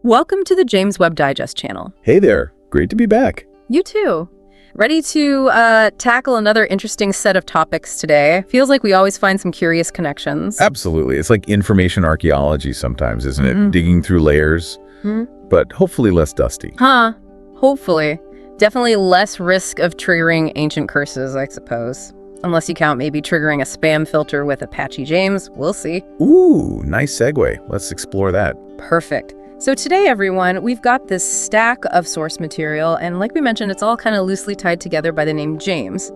Welcome to the James Webb Digest channel. Hey there. Great to be back. You too. Ready to tackle another interesting set of topics today. Feels like we always find some curious connections. Absolutely. It's like information archaeology sometimes, isn't it? Digging through layers, but hopefully less dusty. Hopefully. Definitely less risk of triggering ancient curses, I suppose. Unless you count maybe triggering a spam filter with Apache James. We'll see. Ooh, nice segue. Let's explore that. Perfect. So today, everyone, we've got this stack of source material, and like we mentioned, it's all kind of loosely tied together by the name James.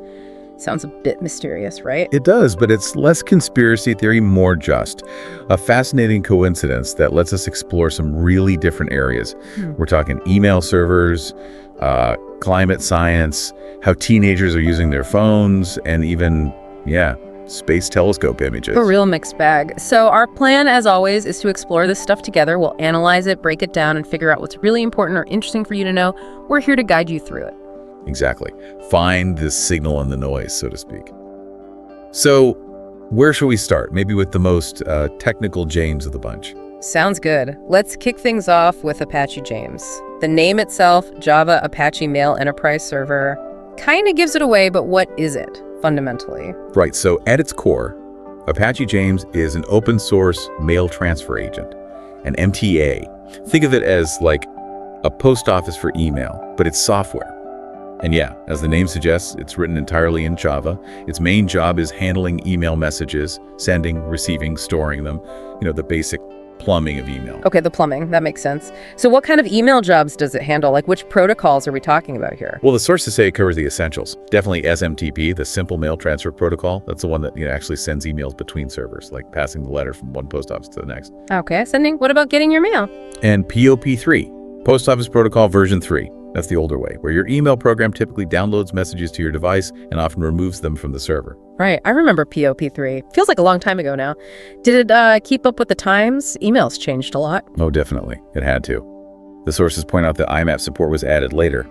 Sounds a bit mysterious, right? It does, but it's less conspiracy theory, more just. A fascinating coincidence that lets us explore some really different areas. We're talking email servers, climate science, how teenagers are using their phones, and even, space telescope images. A real mixed bag. So our plan, as always, is to explore this stuff together. We'll analyze it, break it down, and figure out what's really important or interesting for you to know. We're here to guide you through it. Exactly. Find the signal in the noise, so to speak. So where should we start? Maybe with the most technical James of the bunch. Sounds good. Let's kick things off with Apache James. The name itself, Java Apache Mail Enterprise Server, kind of gives it away, but what is it, fundamentally? Right, so at its core, Apache James is an open source mail transfer agent, an MTA. Think of it as like a post office for email, but it's software. And as the name suggests, it's written entirely in Java. Its main job is handling email messages, sending, receiving, storing them, the basic plumbing of email. Okay, the plumbing, that makes sense. So what kind of email jobs does it handle? Like, which protocols are we talking about here? Well, the sources say it covers the essentials. Definitely SMTP, the Simple Mail Transfer Protocol. That's the one that actually sends emails between servers, like passing the letter from one post office to the next. Okay, sending. What about getting your mail? And POP3, Post Office Protocol version 3. That's the older way, where your email program typically downloads messages to your device and often removes them from the server. Right. I remember POP3. Feels like a long time ago now. Did it keep up with the times? Emails changed a lot. Oh, definitely. It had to. The sources point out that IMAP support was added later.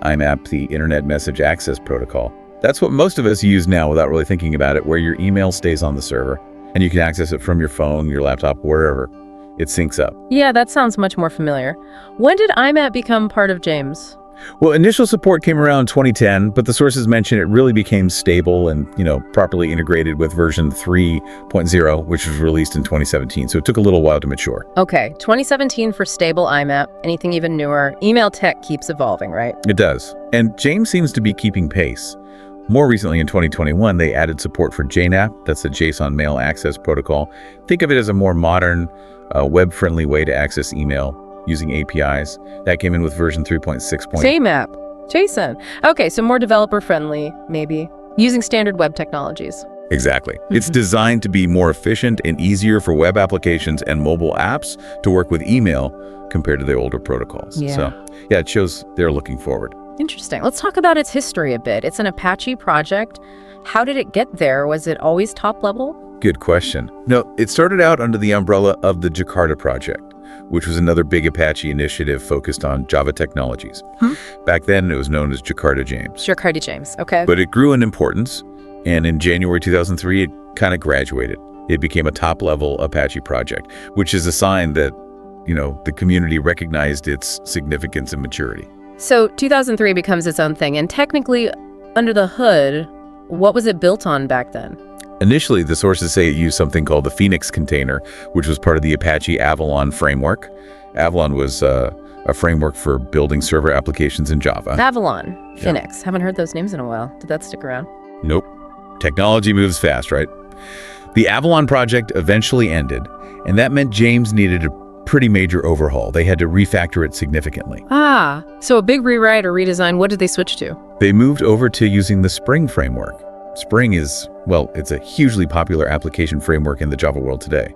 IMAP, the Internet Message Access Protocol. That's what most of us use now without really thinking about it, where your email stays on the server and you can access it from your phone, your laptop, wherever. It syncs up. Yeah, that sounds much more familiar. When did IMAP become part of James? Well, initial support came around 2010, but the sources mention it really became stable and, properly integrated with version 3.0, which was released in 2017. So it took a little while to mature. Okay, 2017 for stable IMAP. Anything even newer? Email tech keeps evolving, right? It does. And James seems to be keeping pace. More recently, in 2021, they added support for JNAP. That's the JSON Mail Access Protocol. Think of it as a more modern, web-friendly way to access email using APIs. That came in with version 3.6. JMAP, JSON. Okay, so more developer-friendly, maybe, using standard web technologies. Exactly. It's designed to be more efficient and easier for web applications and mobile apps to work with email compared to the older protocols. Yeah. So, it shows they're looking forward. Interesting. Let's talk about its history a bit. It's an Apache project. How did it get there? Was it always top level? Good question. No, it started out under the umbrella of the Jakarta project, which was another big Apache initiative focused on Java technologies. Back then, it was known as Jakarta James. Jakarta James, okay. But it grew in importance, and in January 2003, it kind of graduated. It became a top-level Apache project, which is a sign that, the community recognized its significance and maturity. So 2003 becomes its own thing, and technically, under the hood, what was it built on back then? Initially, the sources say it used something called the Phoenix container, which was part of the Apache Avalon framework. Avalon was a framework for building server applications in Java. Avalon, Phoenix. Haven't heard those names in a while. Did that stick around? Nope. Technology moves fast, right? The Avalon project eventually ended, and that meant James needed a pretty major overhaul. They had to refactor it significantly. So a big rewrite or redesign. What did they switch to? They moved over to using the Spring framework. Spring is, it's a hugely popular application framework in the Java world today.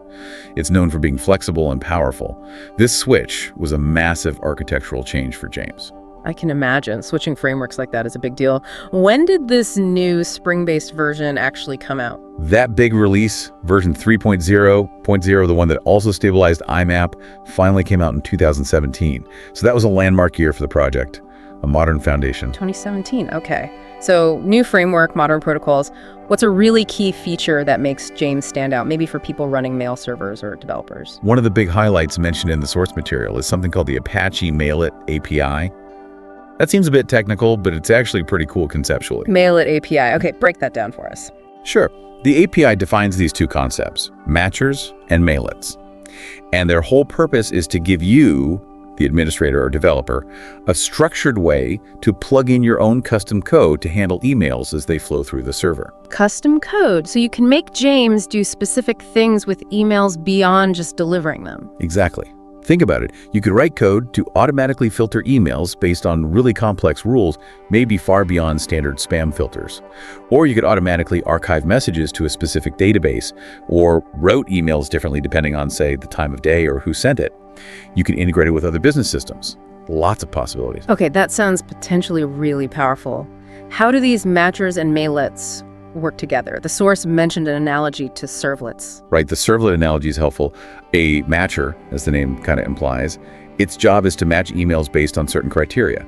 It's known for being flexible and powerful. This switch was a massive architectural change for James. I can imagine. Switching frameworks like that is a big deal. When did this new Spring-based version actually come out? That big release, version 3.0, the one that also stabilized IMAP, finally came out in 2017. So that was a landmark year for the project. a modern foundation. 2017, okay. So new framework, modern protocols. What's a really key feature that makes James stand out, maybe for people running mail servers or developers? One of the big highlights mentioned in the source material is something called the Apache Mail-It API. That seems a bit technical, but it's actually pretty cool conceptually. Mail-It API. Okay, break that down for us. Sure. The API defines these two concepts, matchers and mail-its. And their whole purpose is to give you, the administrator or developer, a structured way to plug in your own custom code to handle emails as they flow through the server. Custom code, so you can make James do specific things with emails beyond just delivering them. Exactly. Think about it. You could write code to automatically filter emails based on really complex rules, maybe far beyond standard spam filters. Or you could automatically archive messages to a specific database, or route emails differently depending on, say, the time of day or who sent it. You can integrate it with other business systems. Lots of possibilities. Okay, that sounds potentially really powerful. How do these matchers and mail-its work together? The source mentioned an analogy to servlets. Right, the servlet analogy is helpful. A matcher, as the name kind of implies, its job is to match emails based on certain criteria.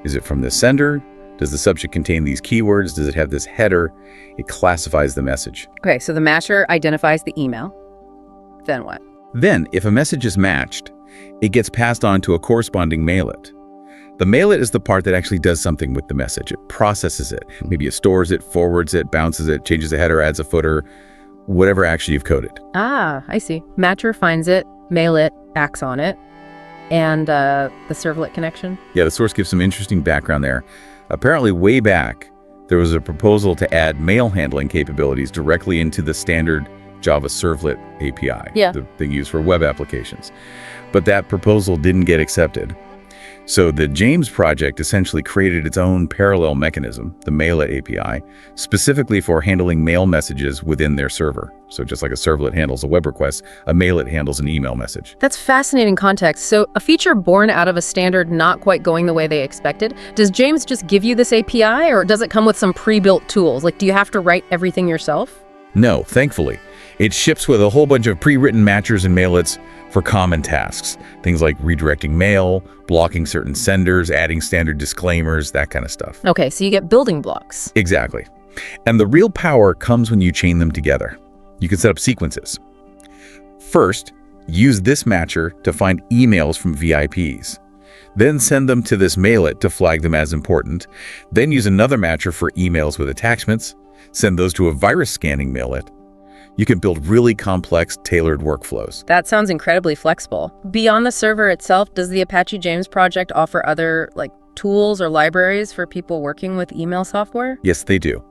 Is it from the sender? Does the subject contain these keywords? Does it have this header? It classifies the message. Okay, so the matcher identifies the email. Then what? Then, if a message is matched, it gets passed on to a corresponding mail-it. The mail-it is the part that actually does something with the message. It processes it. Maybe it stores it, forwards it, bounces it, changes the header, adds a footer, whatever action you've coded. Ah, I see. Matcher finds it, mail-it acts on it, and the servlet connection? Yeah, the source gives some interesting background there. Apparently, way back, there was a proposal to add mail handling capabilities directly into the standard Java Servlet API, the thing used for web applications. But that proposal didn't get accepted. So the James project essentially created its own parallel mechanism, the Mail-It API, specifically for handling mail messages within their server. So just like a servlet handles a web request, a Mail-It handles an email message. That's fascinating context. So a feature born out of a standard not quite going the way they expected. Does James just give you this API, or does it come with some pre-built tools? Like, do you have to write everything yourself? No, thankfully. It ships with a whole bunch of pre-written matchers and mail-its for common tasks. Things like redirecting mail, blocking certain senders, adding standard disclaimers, that kind of stuff. Okay, so you get building blocks. Exactly. And the real power comes when you chain them together. You can set up sequences. First, use this matcher to find emails from VIPs. Then send them to this mail-it to flag them as important. Then use another matcher for emails with attachments. Send those to a virus scanning mail-it. You can build really complex, tailored workflows. That sounds incredibly flexible. Beyond the server itself, does the Apache James project offer other tools or libraries for people working with email software? Yes, they do.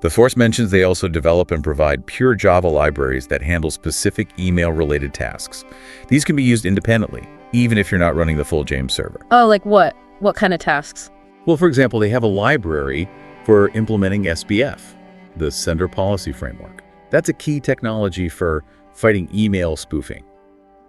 The source mentions they also develop and provide pure Java libraries that handle specific email-related tasks. These can be used independently, even if you're not running the full James server. Oh, like what? What kind of tasks? Well, for example, they have a library for implementing SPF, the Sender Policy Framework. That's a key technology for fighting email spoofing.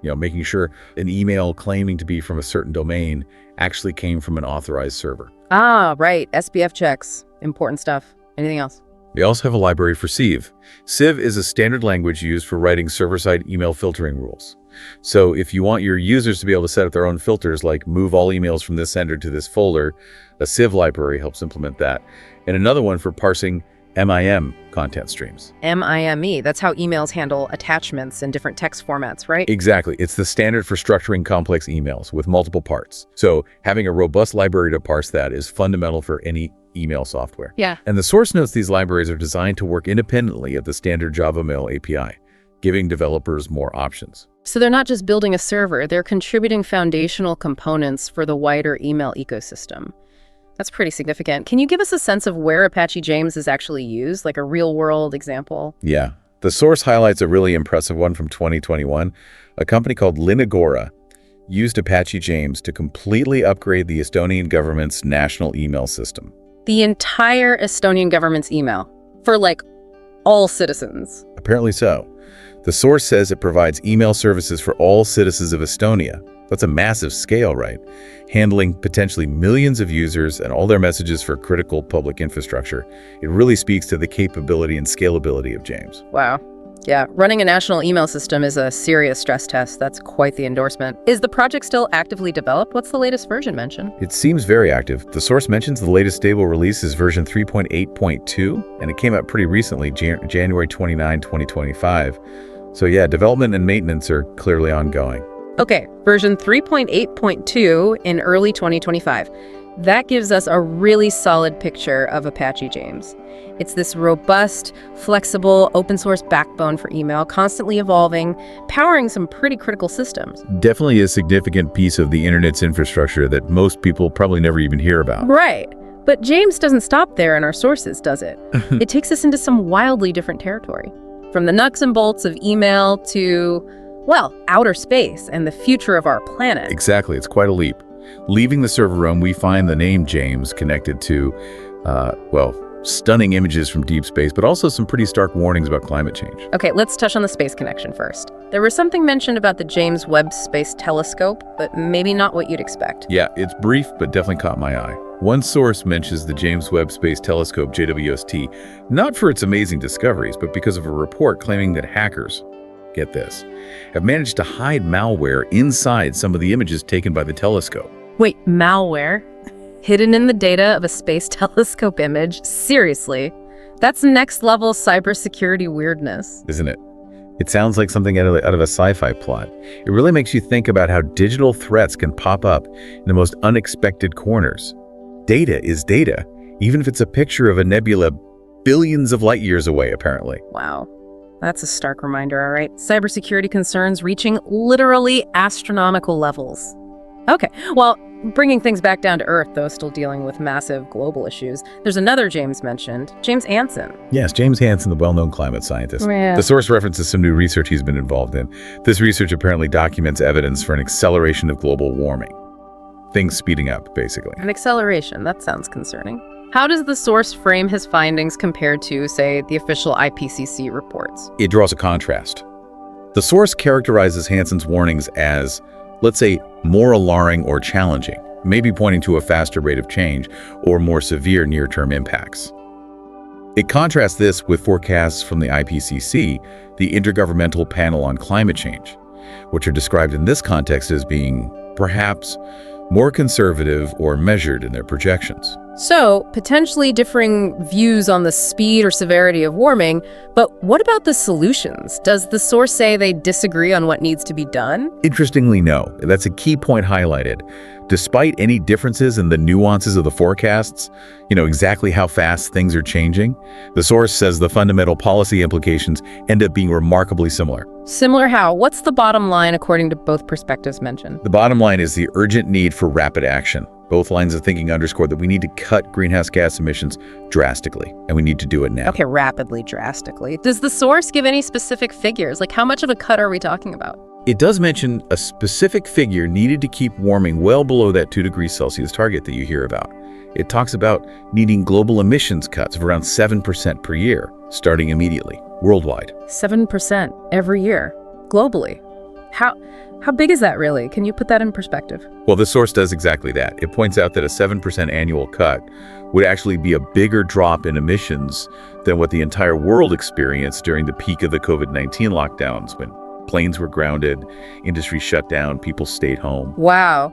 Making sure an email claiming to be from a certain domain actually came from an authorized server. Ah, right. SPF checks. Important stuff. Anything else? They also have a library for Sieve. Sieve is a standard language used for writing server-side email filtering rules. So if you want your users to be able to set up their own filters, like move all emails from this sender to this folder, a Sieve library helps implement that. And another one for parsing MIME content streams. MIME, that's how emails handle attachments in different text formats, right? Exactly. It's the standard for structuring complex emails with multiple parts. So having a robust library to parse that is fundamental for any email software. Yeah. And the source notes these libraries are designed to work independently of the standard Java Mail API, giving developers more options. So they're not just building a server, they're contributing foundational components for the wider email ecosystem. That's pretty significant. Can you give us a sense of where Apache James is actually used, like a real-world example? Yeah. The source highlights a really impressive one from 2021. A company called Linagora used Apache James to completely upgrade the Estonian government's national email system. The entire Estonian government's email for, all citizens? Apparently so. The source says it provides email services for all citizens of Estonia. That's a massive scale, right? Handling potentially millions of users and all their messages for critical public infrastructure. It really speaks to the capability and scalability of James. Wow. Yeah, running a national email system is a serious stress test. That's quite the endorsement. Is the project still actively developed? What's the latest version mentioned? It seems very active. The source mentions the latest stable release is version 3.8.2, and it came out pretty recently, January 29, 2025. So yeah, development and maintenance are clearly ongoing. Okay, version 3.8.2 in early 2025. That gives us a really solid picture of Apache James. It's this robust, flexible, open source backbone for email, constantly evolving, powering some pretty critical systems. Definitely a significant piece of the internet's infrastructure that most people probably never even hear about. Right. But James doesn't stop there in our sources, does it? It takes us into some wildly different territory. From the nuts and bolts of email to, well, outer space and the future of our planet. Exactly. It's quite a leap. Leaving the server room, we find the name James connected to, stunning images from deep space, but also some pretty stark warnings about climate change. Okay, let's touch on the space connection first. There was something mentioned about the James Webb Space Telescope, but maybe not what you'd expect. Yeah, it's brief, but definitely caught my eye. One source mentions the James Webb Space Telescope, JWST, not for its amazing discoveries, but because of a report claiming that hackers, get this, have managed to hide malware inside some of the images taken by the telescope. Wait, malware? Hidden in the data of a space telescope image? Seriously? That's next-level cybersecurity weirdness. Isn't it? It sounds like something out of a sci-fi plot. It really makes you think about how digital threats can pop up in the most unexpected corners. Data is data, even if it's a picture of a nebula billions of light years away, apparently. Wow. That's a stark reminder, all right? Cybersecurity concerns reaching literally astronomical levels. Okay, well, bringing things back down to Earth, though still dealing with massive global issues, there's another James mentioned, James Hansen. Yes, James Hansen, the well-known climate scientist. Yeah. The source references some new research he's been involved in. This research apparently documents evidence for an acceleration of global warming. Things speeding up, basically. An acceleration, that sounds concerning. How does the source frame his findings compared to, say, the official IPCC reports? It draws a contrast. The source characterizes Hansen's warnings as, let's say, more alarming or challenging, maybe pointing to a faster rate of change or more severe near-term impacts. It contrasts this with forecasts from the IPCC, the Intergovernmental Panel on Climate Change, which are described in this context as being, perhaps, more conservative or measured in their projections. So, potentially differing views on the speed or severity of warming, but what about the solutions? Does the source say they disagree on what needs to be done? Interestingly, no. That's a key point highlighted. Despite any differences in the nuances of the forecasts, exactly how fast things are changing, the source says the fundamental policy implications end up being remarkably similar. Similar how? What's the bottom line according to both perspectives mentioned? The bottom line is the urgent need for rapid action. Both lines of thinking underscore that we need to cut greenhouse gas emissions drastically, and we need to do it now. Okay, rapidly, drastically. Does the source give any specific figures? Like, how much of a cut are we talking about? It does mention a specific figure needed to keep warming well below that 2 degrees Celsius target that you hear about. It talks about needing global emissions cuts of around 7% per year, starting immediately, worldwide. 7% every year, globally. How big is that really? Can you put that in perspective? Well, the source does exactly that. It points out that a 7% annual cut would actually be a bigger drop in emissions than what the entire world experienced during the peak of the COVID-19 lockdowns, when planes were grounded, industry shut down, people stayed home. Wow.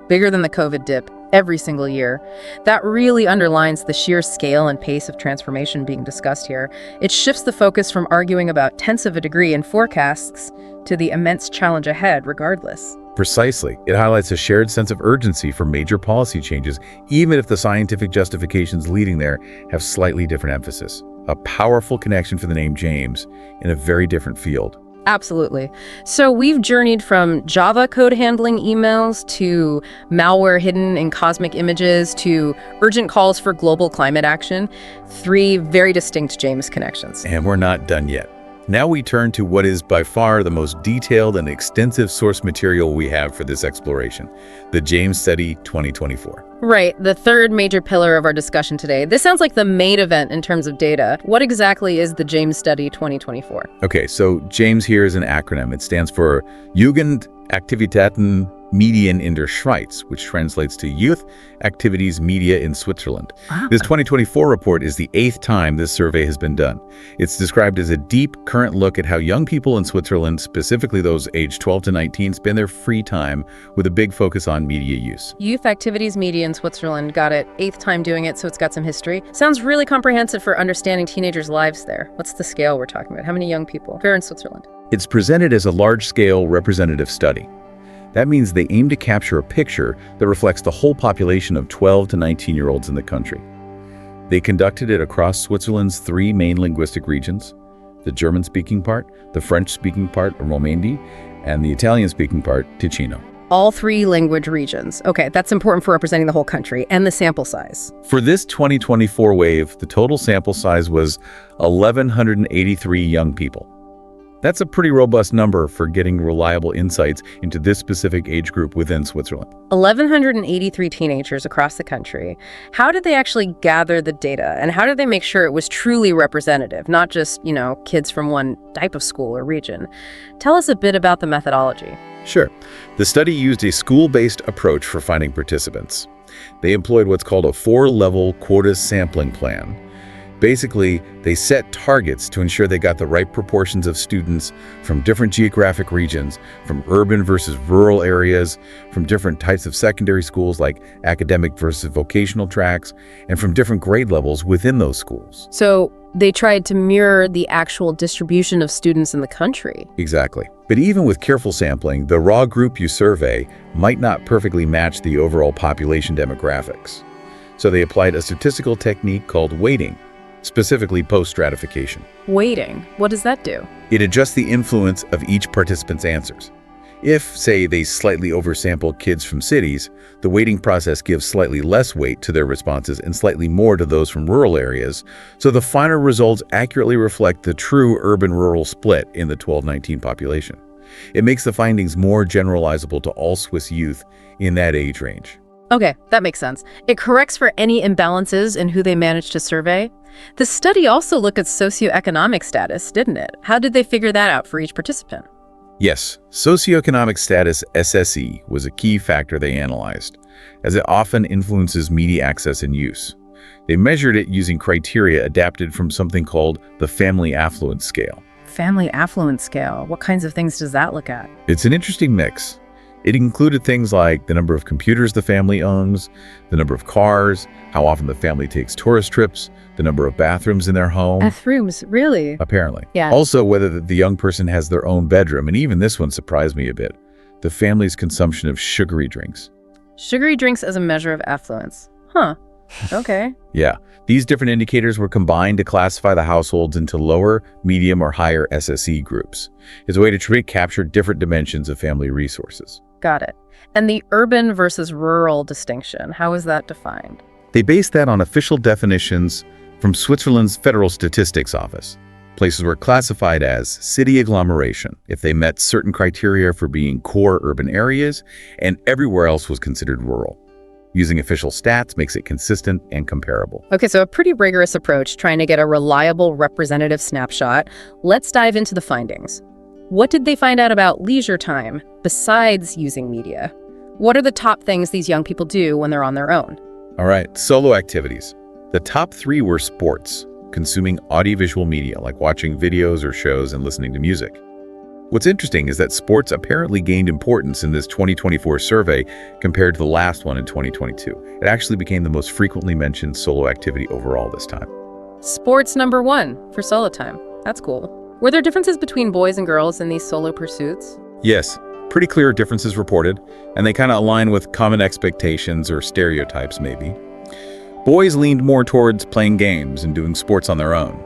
Bigger than the COVID dip every single year. That really underlines the sheer scale and pace of transformation being discussed here. It shifts the focus from arguing about tenths of a degree in forecasts to the immense challenge ahead, regardless. Precisely. It highlights a shared sense of urgency for major policy changes, even if the scientific justifications leading there have slightly different emphasis. A powerful connection for the name James in a very different field. Absolutely. So we've journeyed from Java code handling emails to malware hidden in cosmic images to urgent calls for global climate action. 3 very distinct James connections. And we're not done yet. Now we turn to what is by far the most detailed and extensive source material we have for this exploration, the James Study 2024. Right, the third major pillar of our discussion today. This sounds like the main event in terms of data. What exactly is the James Study 2024? Okay, so James here is an acronym. It stands for Jugendaktivitäten Medien in der Schweiz, which translates to Youth Activities Media in Switzerland. Wow. This 2024 report is the 8th time this survey has been done. It's described as a deep, current look at how young people in Switzerland, specifically those aged 12 to 19, spend their free time with a big focus on media use. Youth Activities Media in Switzerland. Got it. 8th time doing it, so it's got some history. Sounds really comprehensive for understanding teenagers' lives there. What's the scale we're talking about? How many young people? Where in Switzerland? It's presented as a large-scale representative study. That means they aim to capture a picture that reflects the whole population of 12 to 19-year-olds in the country. They conducted it across Switzerland's 3 main linguistic regions: the German-speaking part, the French-speaking part, or Romandi, and the Italian-speaking part, Ticino. All 3 language regions. Okay, that's important for representing the whole country. And the sample size. For this 2024 wave, the total sample size was 1,183 young people. That's a pretty robust number for getting reliable insights into this specific age group within Switzerland. 1,183 teenagers across the country. How did they actually gather the data? And how did they make sure it was truly representative, not just, kids from one type of school or region? Tell us a bit about the methodology. Sure. The study used a school-based approach for finding participants. They employed what's called a 4-level quota sampling plan. Basically, they set targets to ensure they got the right proportions of students from different geographic regions, from urban versus rural areas, from different types of secondary schools like academic versus vocational tracks, and from different grade levels within those schools. So they tried to mirror the actual distribution of students in the country. Exactly. But even with careful sampling, the raw group you survey might not perfectly match the overall population demographics. So they applied a statistical technique called weighting, specifically post-stratification. Weighting, what does that do? It adjusts the influence of each participant's answers. If, say, they slightly oversample kids from cities, the weighting process gives slightly less weight to their responses and slightly more to those from rural areas, so the final results accurately reflect the true urban-rural split in the 12-19 population. It makes the findings more generalizable to all Swiss youth in that age range. Okay, that makes sense. It corrects for any imbalances in who they managed to survey. The study also looked at socioeconomic status, didn't it? How did they figure that out for each participant? Yes, socioeconomic status, SSE, was a key factor they analyzed, as it often influences media access and use. They measured it using criteria adapted from something called the Family Affluence Scale. Family affluence scale. What kinds of things does that look at? It's an interesting mix. It included things like the number of computers the family owns, the number of cars, how often the family takes tourist trips, the number of bathrooms in their home. Bathrooms, really? Apparently. Yeah. Also, whether the young person has their own bedroom, and even this one surprised me a bit, the family's consumption of sugary drinks. Sugary drinks as a measure of affluence. Huh. Okay. Yeah. These different indicators were combined to classify the households into lower, medium, or higher SSE groups. It's a way to capture different dimensions of family resources. Got it. And the urban versus rural distinction, how is that defined? They based that on official definitions from Switzerland's Federal Statistics Office. Places were classified as city agglomeration if they met certain criteria for being core urban areas, and everywhere else was considered rural. Using official stats makes it consistent and comparable. Okay, so a pretty rigorous approach trying to get a reliable representative snapshot. Let's dive into the findings. What did they find out about leisure time besides using media? What are the top things these young people do when they're on their own? All right, solo activities. The top 3 were sports, consuming audiovisual media like watching videos or shows and listening to music. What's interesting is that sports apparently gained importance in this 2024 survey compared to the last one in 2022. It actually became the most frequently mentioned solo activity overall this time. Sports number 1 for solo time. That's cool. Were there differences between boys and girls in these solo pursuits? Yes, pretty clear differences reported, and they kind of align with common expectations or stereotypes maybe. Boys leaned more towards playing games and doing sports on their own.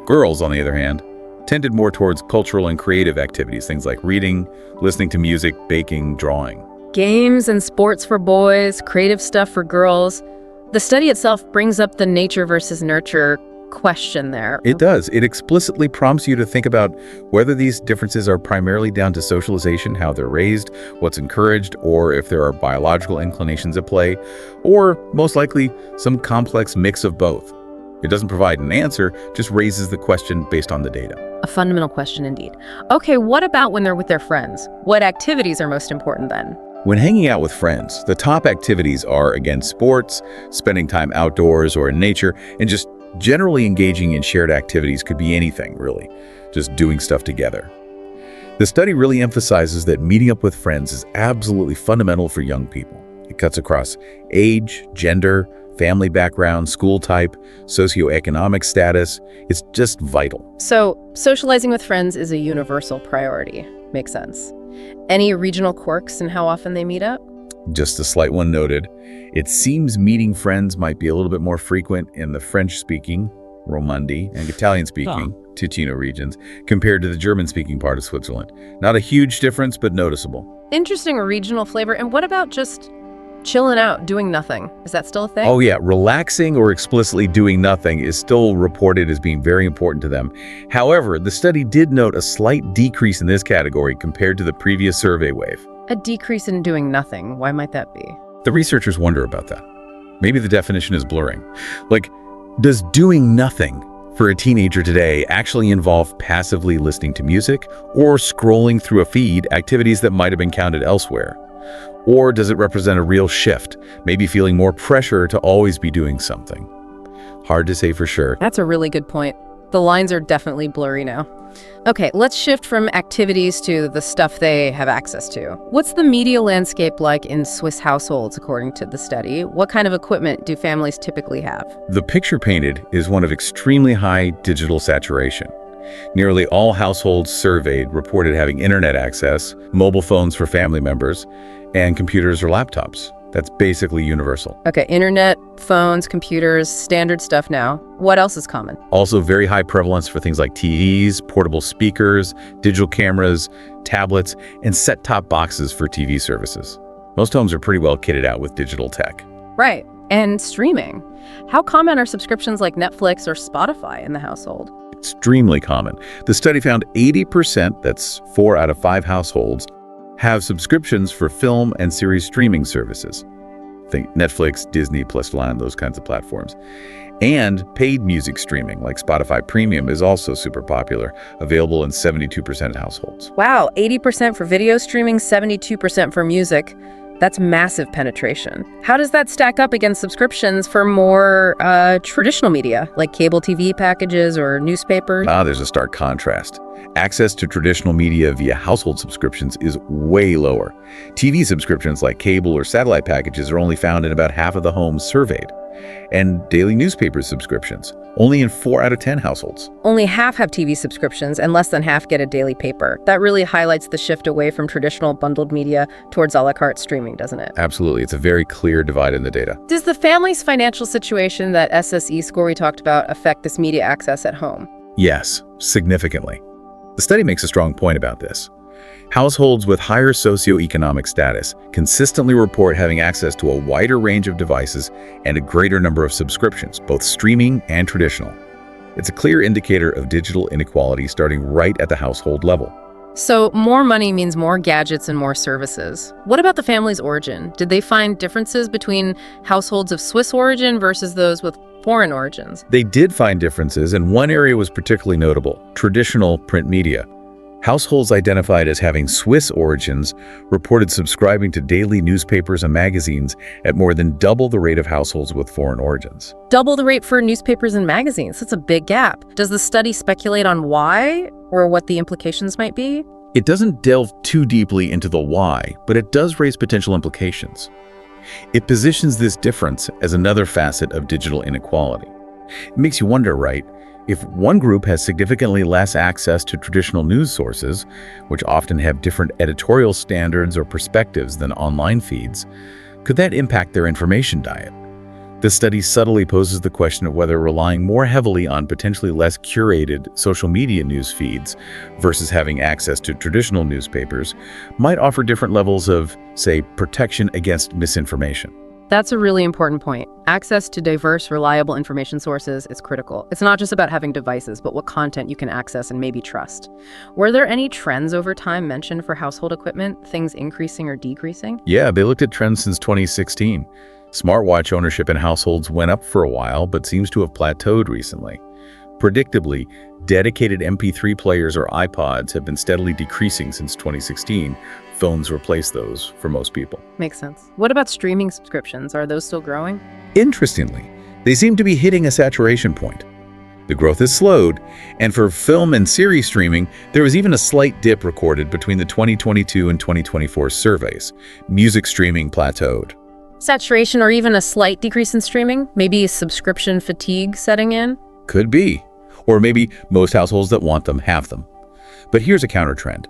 Girls, on the other hand, tended more towards cultural and creative activities, things like reading, listening to music, baking, drawing. Games and sports for boys, creative stuff for girls. The study itself brings up the nature versus nurture question there. It does. It explicitly prompts you to think about whether these differences are primarily down to socialization, how they're raised, what's encouraged, or if there are biological inclinations at play, or most likely some complex mix of both. It doesn't provide an answer, just raises the question based on the data. A fundamental question indeed. Okay, what about when they're with their friends? What activities are most important then? When hanging out with friends, the top activities are, again, sports, spending time outdoors or in nature, and just generally engaging in shared activities. Could be anything, really, just doing stuff together. The study really emphasizes that meeting up with friends is absolutely fundamental for young people. It cuts across age, gender, family background, school type, socioeconomic status. It's just vital. So, socializing with friends is a universal priority. Makes sense. Any regional quirks in how often they meet up? Just a slight one noted. It seems meeting friends might be a little bit more frequent in the French-speaking, Romandie, and Italian-speaking, Ticino regions, compared to the German-speaking part of Switzerland. Not a huge difference, but noticeable. Interesting regional flavor. And what about just chilling out, doing nothing? Is that still a thing? Oh yeah, relaxing or explicitly doing nothing is still reported as being very important to them. However, the study did note a slight decrease in this category compared to the previous survey wave. A decrease in doing nothing. Why might that be? The researchers wonder about that. Maybe the definition is blurring. Like, does doing nothing for a teenager today actually involve passively listening to music or scrolling through a feed, activities that might have been counted elsewhere? Or does it represent a real shift, maybe feeling more pressure to always be doing something? Hard to say for sure. That's a really good point. The lines are definitely blurry now. Okay, let's shift from activities to the stuff they have access to. What's the media landscape like in Swiss households, according to the study? What kind of equipment do families typically have? The picture painted is one of extremely high digital saturation. Nearly all households surveyed reported having internet access, mobile phones for family members, and computers or laptops. That's basically universal. Okay, internet, phones, computers, standard stuff now. What else is common? Also very high prevalence for things like TVs, portable speakers, digital cameras, tablets, and set-top boxes for TV services. Most homes are pretty well kitted out with digital tech. Right, and streaming. How common are subscriptions like Netflix or Spotify in the household? Extremely common. The study found 80%, that's 4 out of 5 households, have subscriptions for film and series streaming services. Think Netflix, Disney, Plus One, those kinds of platforms. And paid music streaming, like Spotify Premium, is also super popular, available in 72% of households. Wow, 80% for video streaming, 72% for music. That's massive penetration. How does that stack up against subscriptions for more traditional media, like cable TV packages or newspapers? There's a stark contrast. Access to traditional media via household subscriptions is way lower. TV subscriptions like cable or satellite packages are only found in about half of the homes surveyed. And daily newspaper subscriptions, only in 4 out of 10 households. Only half have TV subscriptions and less than half get a daily paper. That really highlights the shift away from traditional bundled media towards a la carte streaming, doesn't it? Absolutely. It's a very clear divide in the data. Does the family's financial situation, that SSE score we talked about, affect this media access at home? Yes, significantly. The study makes a strong point about this. Households with higher socioeconomic status consistently report having access to a wider range of devices and a greater number of subscriptions, both streaming and traditional. It's a clear indicator of digital inequality starting right at the household level. So more money means more gadgets and more services. What about the family's origin? Did they find differences between households of Swiss origin versus those with foreign origins? They did find differences, and one area was particularly notable: traditional print media. Households identified as having Swiss origins reported subscribing to daily newspapers and magazines at more than double the rate of households with foreign origins. Double the rate for newspapers and magazines. That's a big gap. Does the study speculate on why or what the implications might be? It doesn't delve too deeply into the why, but it does raise potential implications. It positions this difference as another facet of digital inequality. It makes you wonder, right? If one group has significantly less access to traditional news sources, which often have different editorial standards or perspectives than online feeds, could that impact their information diet? This study subtly poses the question of whether relying more heavily on potentially less curated social media news feeds versus having access to traditional newspapers might offer different levels of, say, protection against misinformation. That's a really important point. Access to diverse, reliable information sources is critical. It's not just about having devices, but what content you can access and maybe trust. Were there any trends over time mentioned for household equipment, things increasing or decreasing? Yeah, they looked at trends since 2016. Smartwatch ownership in households went up for a while, but seems to have plateaued recently. Predictably, dedicated MP3 players or iPods have been steadily decreasing since 2016. Phones replace those for most people. Makes sense. What about streaming subscriptions? Are those still growing? Interestingly, they seem to be hitting a saturation point. The growth has slowed, and for film and series streaming, there was even a slight dip recorded between the 2022 and 2024 surveys. Music streaming plateaued. Saturation or even a slight decrease in streaming? Maybe subscription fatigue setting in? Could be. Or maybe most households that want them have them. But here's a counter trend.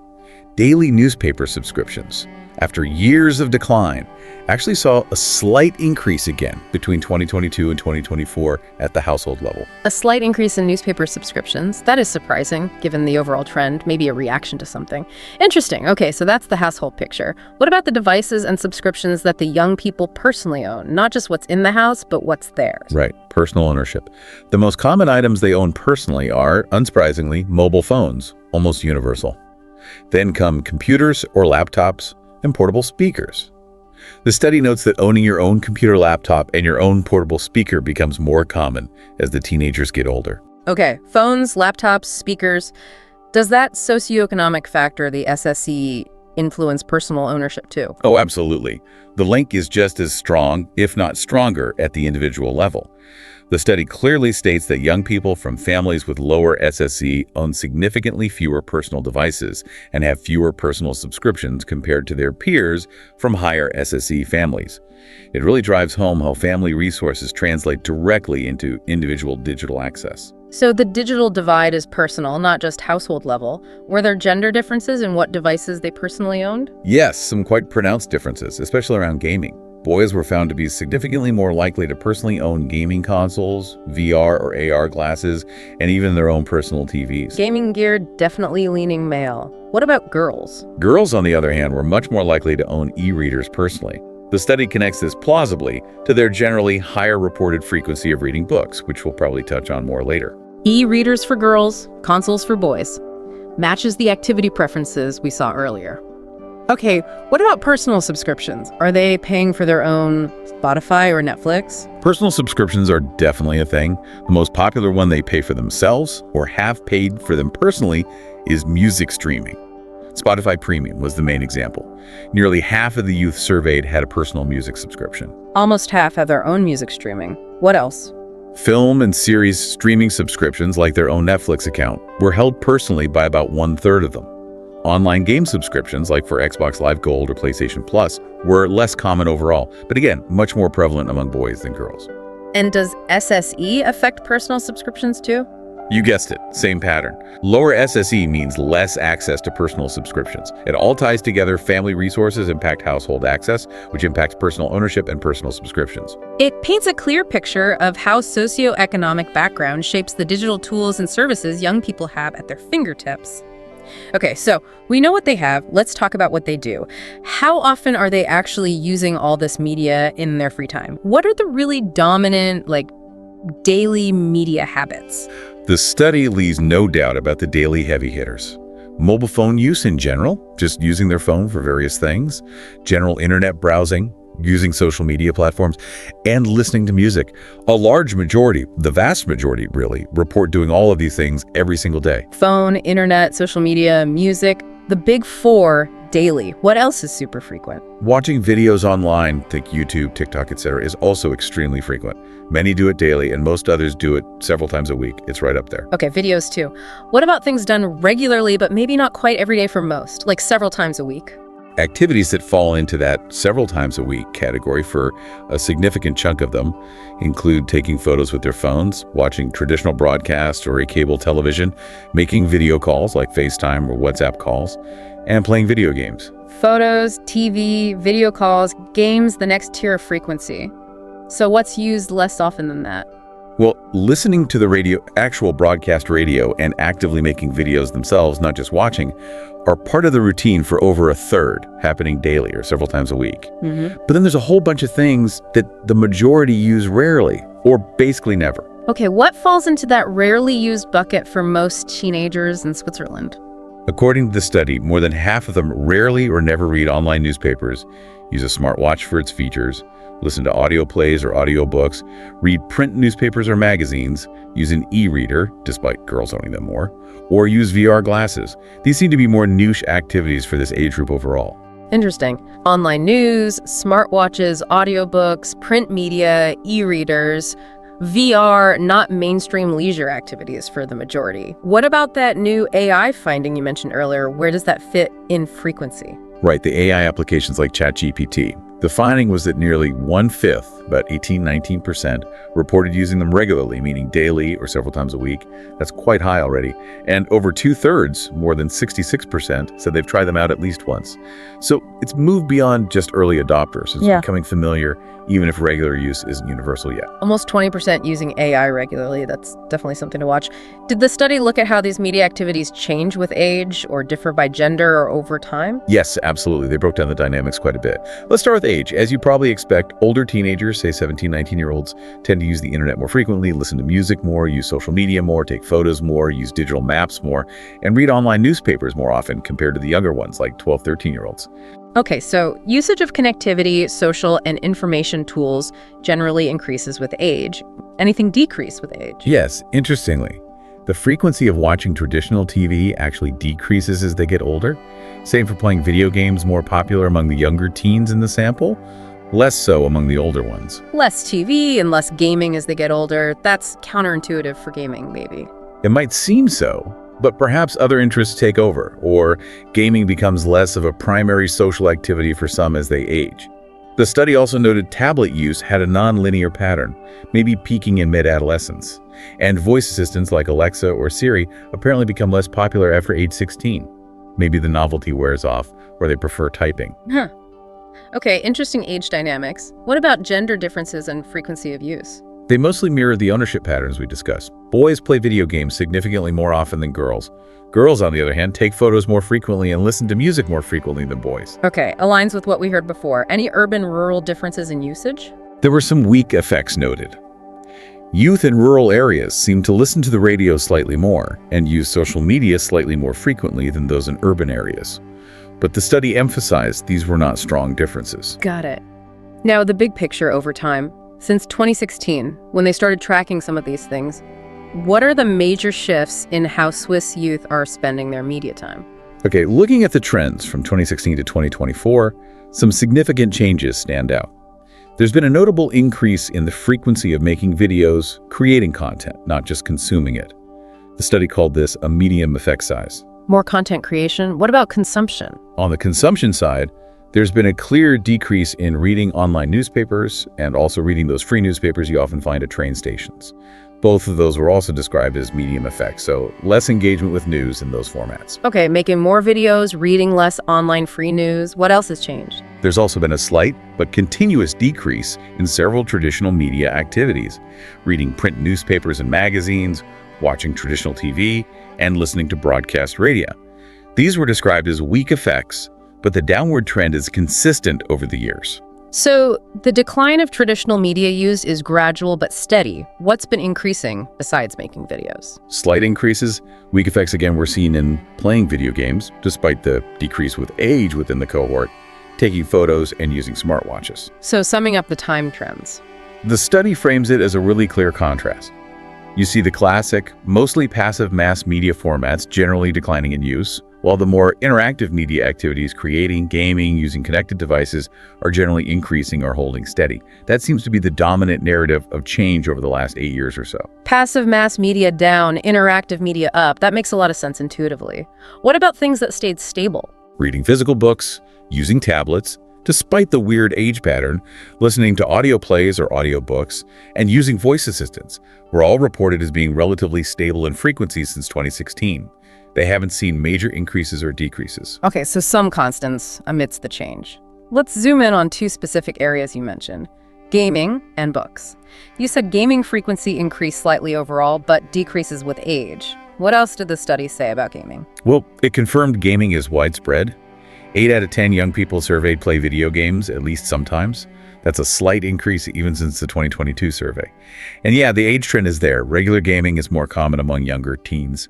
Daily newspaper subscriptions, after years of decline, actually saw a slight increase again between 2022 and 2024 at the household level. A slight increase in newspaper subscriptions. That is surprising, given the overall trend, maybe a reaction to something. Interesting. Okay, so that's the household picture. What about the devices and subscriptions that the young people personally own? Not just what's in the house, but what's theirs. Right, personal ownership. The most common items they own personally are, unsurprisingly, mobile phones, almost universal. Then come computers or laptops and portable speakers. The study notes that owning your own computer laptop and your own portable speaker becomes more common as the teenagers get older. Okay, phones, laptops, speakers. Does that socioeconomic factor, the SSE, influence personal ownership too? Oh, absolutely. The link is just as strong, if not stronger, at the individual level. The study clearly states that young people from families with lower SSE own significantly fewer personal devices and have fewer personal subscriptions compared to their peers from higher SSE families. It really drives home how family resources translate directly into individual digital access. So the digital divide is personal, not just household level. Were there gender differences in what devices they personally owned? Yes, some quite pronounced differences, especially around gaming. Boys were found to be significantly more likely to personally own gaming consoles, VR or AR glasses, and even their own personal TVs. Gaming gear definitely leaning male. What about girls? Girls, on the other hand, were much more likely to own e-readers personally. The study connects this plausibly to their generally higher reported frequency of reading books, which we'll probably touch on more later. E-readers for girls, consoles for boys. Matches the activity preferences we saw earlier. Okay, what about personal subscriptions? Are they paying for their own Spotify or Netflix? Personal subscriptions are definitely a thing. The most popular one they pay for themselves or have paid for them personally is music streaming. Spotify Premium was the main example. Nearly half of the youth surveyed had a personal music subscription. Almost half have their own music streaming. What else? Film and series streaming subscriptions, like their own Netflix account, were held personally by about 1/3 of them. Online game subscriptions, like for Xbox Live Gold or PlayStation Plus, were less common overall, but again, much more prevalent among boys than girls. And does SSE affect personal subscriptions too? You guessed it, same pattern. Lower SSE means less access to personal subscriptions. It all ties together. Family resources impact household access, which impacts personal ownership and personal subscriptions. It paints a clear picture of how socioeconomic background shapes the digital tools and services young people have at their fingertips. Okay, so we know what they have. Let's talk about what they do. How often are they actually using all this media in their free time? What are the really dominant, daily media habits? The study leaves no doubt about the daily heavy hitters. Mobile phone use in general, just using their phone for various things, general internet browsing, using social media platforms, and listening to music. A large majority, the vast majority really, report doing all of these things every single day. Phone, internet, social media, music, the big four daily. What else is super frequent? Watching videos online, think YouTube, TikTok, etc., is also extremely frequent. Many do it daily, and most others do it several times a week. It's right up there. Okay, videos too. What about things done regularly, but maybe not quite every day for most, like several times a week? Activities that fall into that several times a week category for a significant chunk of them include taking photos with their phones, watching traditional broadcast or a cable television, making video calls like FaceTime or WhatsApp calls, and playing video games. Photos, TV, video calls, games, the next tier of frequency. So what's used less often than that? Well, listening to the radio, actual broadcast radio, and actively making videos themselves, not just watching, are part of the routine for over 1/3, happening daily or several times a week. But then there's a whole bunch of things that the majority use rarely, or basically never. Okay, what falls into that rarely used bucket for most teenagers in Switzerland? According to the study, more than half of them rarely or never read online newspapers, use a smartwatch for its features, listen to audio plays or audiobooks, read print newspapers or magazines, use an e-reader, despite girls owning them more, or use VR glasses. These seem to be more niche activities for this age group overall. Interesting. Online news, smartwatches, audiobooks, print media, e-readers, VR, not mainstream leisure activities for the majority. What about that new AI finding you mentioned earlier? Where does that fit in frequency? Right, the AI applications like ChatGPT. The finding was that nearly 1/5, about 18–19%, reported using them regularly, meaning daily or several times a week. That's quite high already. And over 2/3, more than 66%, said they've tried them out at least once. So it's moved beyond just early adopters. It's becoming familiar, even if regular use isn't universal yet. Almost 20% using AI regularly. That's definitely something to watch. Did the study look at how these media activities change with age or differ by gender or over time? Yes, absolutely. They broke down the dynamics quite a bit. Let's start with age. As you probably expect, older teenagers, say 17, 19-year-olds, tend to use the internet more frequently, listen to music more, use social media more, take photos more, use digital maps more, and read online newspapers more often compared to the younger ones like 12, 13-year-olds. Okay, so usage of connectivity, social, and information tools generally increases with age. Anything decrease with age? Yes, interestingly, the frequency of watching traditional TV actually decreases as they get older. Same for playing video games, more popular among the younger teens in the sample, less so among the older ones. Less TV and less gaming as they get older. That's counterintuitive for gaming, maybe. It might seem so, but perhaps other interests take over, or gaming becomes less of a primary social activity for some as they age. The study also noted tablet use had a non-linear pattern, maybe peaking in mid-adolescence, and voice assistants like Alexa or Siri apparently become less popular after age 16. Maybe the novelty wears off, or they prefer typing. Huh. Okay, interesting age dynamics. What about gender differences and frequency of use? They mostly mirror the ownership patterns we discussed. Boys play video games significantly more often than girls. Girls, on the other hand, take photos more frequently and listen to music more frequently than boys. Okay, aligns with what we heard before. Any urban-rural differences in usage? There were some weak effects noted. Youth in rural areas seem to listen to the radio slightly more and use social media slightly more frequently than those in urban areas. But the study emphasized these were not strong differences. Got it. Now, the big picture over time. Since 2016, when they started tracking some of these things, what are the major shifts in how Swiss youth are spending their media time? Okay, looking at the trends from 2016 to 2024, some significant changes stand out. There's been a notable increase in the frequency of making videos, creating content, not just consuming it. The study called this a medium effect size. More content creation? What about consumption? On the consumption side, there's been a clear decrease in reading online newspapers and also reading those free newspapers you often find at train stations. Both of those were also described as medium effects, so less engagement with news in those formats. Okay, making more videos, reading less online free news. What else has changed? There's also been a slight but continuous decrease in several traditional media activities, reading print newspapers and magazines, watching traditional TV, and listening to broadcast radio. These were described as weak effects, but the downward trend is consistent over the years. So the decline of traditional media use is gradual but steady. What's been increasing besides making videos? Slight increases. Weak effects again were seen in playing video games, despite the decrease with age within the cohort, taking photos, and using smartwatches. So summing up the time trends. The study frames it as a really clear contrast. You see the classic, mostly passive mass media formats generally declining in use, while the more interactive media activities, creating, gaming, using connected devices, are generally increasing or holding steady. That seems to be the dominant narrative of change over the last 8 years or so. Passive mass media down, interactive media up. That makes a lot of sense intuitively. What about things that stayed stable? Reading physical books, using tablets, despite the weird age pattern, listening to audio plays or audiobooks, and using voice assistants were all reported as being relatively stable in frequency since 2016. They haven't seen major increases or decreases. Okay, so some constants amidst the change. Let's zoom in on two specific areas you mentioned, gaming and books. You said gaming frequency increased slightly overall, but decreases with age. What else did the study say about gaming? Well, it confirmed gaming is widespread. 8 out of 10 young people surveyed play video games at least sometimes. That's a slight increase even since the 2022 survey. And yeah, the age trend is there. Regular gaming is more common among younger teens.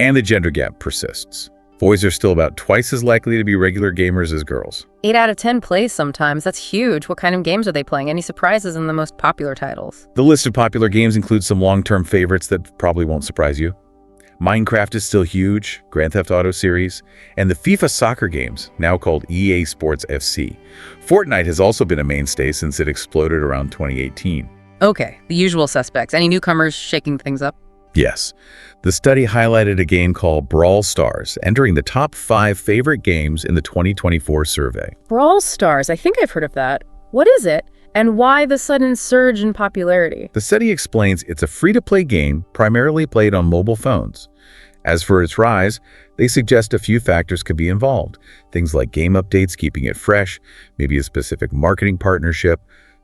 And the gender gap persists. Boys are still about twice as likely to be regular gamers as girls. 8 out of 10 plays sometimes. That's huge. What kind of games are they playing? Any surprises in the most popular titles? The list of popular games includes some long-term favorites that probably won't surprise you. Minecraft is still huge, Grand Theft Auto series, and the FIFA soccer games, now called EA Sports FC. Fortnite has also been a mainstay since it exploded around 2018. Okay, the usual suspects. Any newcomers shaking things up? Yes. The study highlighted a game called Brawl Stars, entering the top 5 favorite games in the 2024 survey. Brawl Stars. I think I've heard of that. What is it? And why the sudden surge in popularity? The study explains it's a free-to-play game primarily played on mobile phones. As for its rise, they suggest a few factors could be involved. Things like game updates, keeping it fresh, maybe a specific marketing partnership.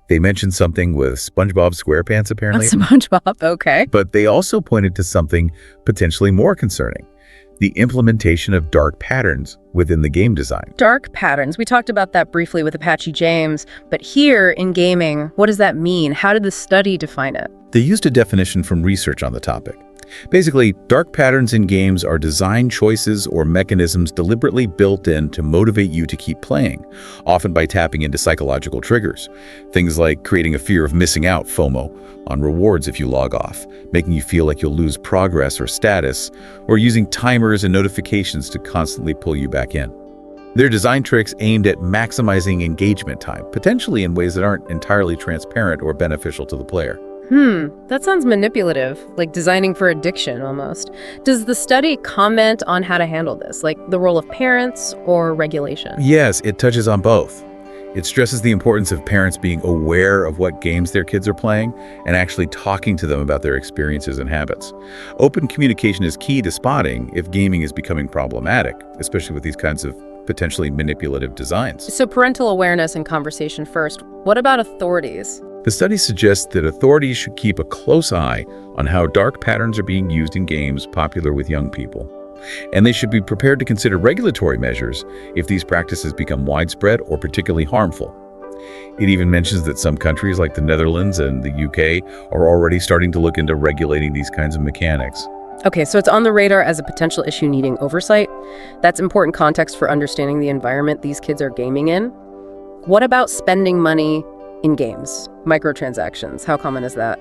They mentioned something with SpongeBob SquarePants, apparently. SpongeBob, okay. But they also pointed to something potentially more concerning: the implementation of dark patterns within the game design. Dark patterns. We talked about that briefly with Apache James, but here in gaming, what does that mean? How did the study define it? They used a definition from research on the topic. Basically, dark patterns in games are design choices or mechanisms deliberately built in to motivate you to keep playing, often by tapping into psychological triggers. Things like creating a fear of missing out, FOMO, on rewards if you log off, making you feel like you'll lose progress or status, or using timers and notifications to constantly pull you back in. They're design tricks aimed at maximizing engagement time, potentially in ways that aren't entirely transparent or beneficial to the player. That sounds manipulative, like designing for addiction almost. Does the study comment on how to handle this, like the role of parents or regulation? Yes, it touches on both. It stresses the importance of parents being aware of what games their kids are playing and actually talking to them about their experiences and habits. Open communication is key to spotting if gaming is becoming problematic, especially with these kinds of potentially manipulative designs. So parental awareness and conversation first. What about authorities? The study suggests that authorities should keep a close eye on how dark patterns are being used in games popular with young people. And they should be prepared to consider regulatory measures if these practices become widespread or particularly harmful. It even mentions that some countries like the Netherlands and the UK are already starting to look into regulating these kinds of mechanics. Okay, so it's on the radar as a potential issue needing oversight. That's important context for understanding the environment these kids are gaming in. What about spending money in games? Microtransactions, how common is that?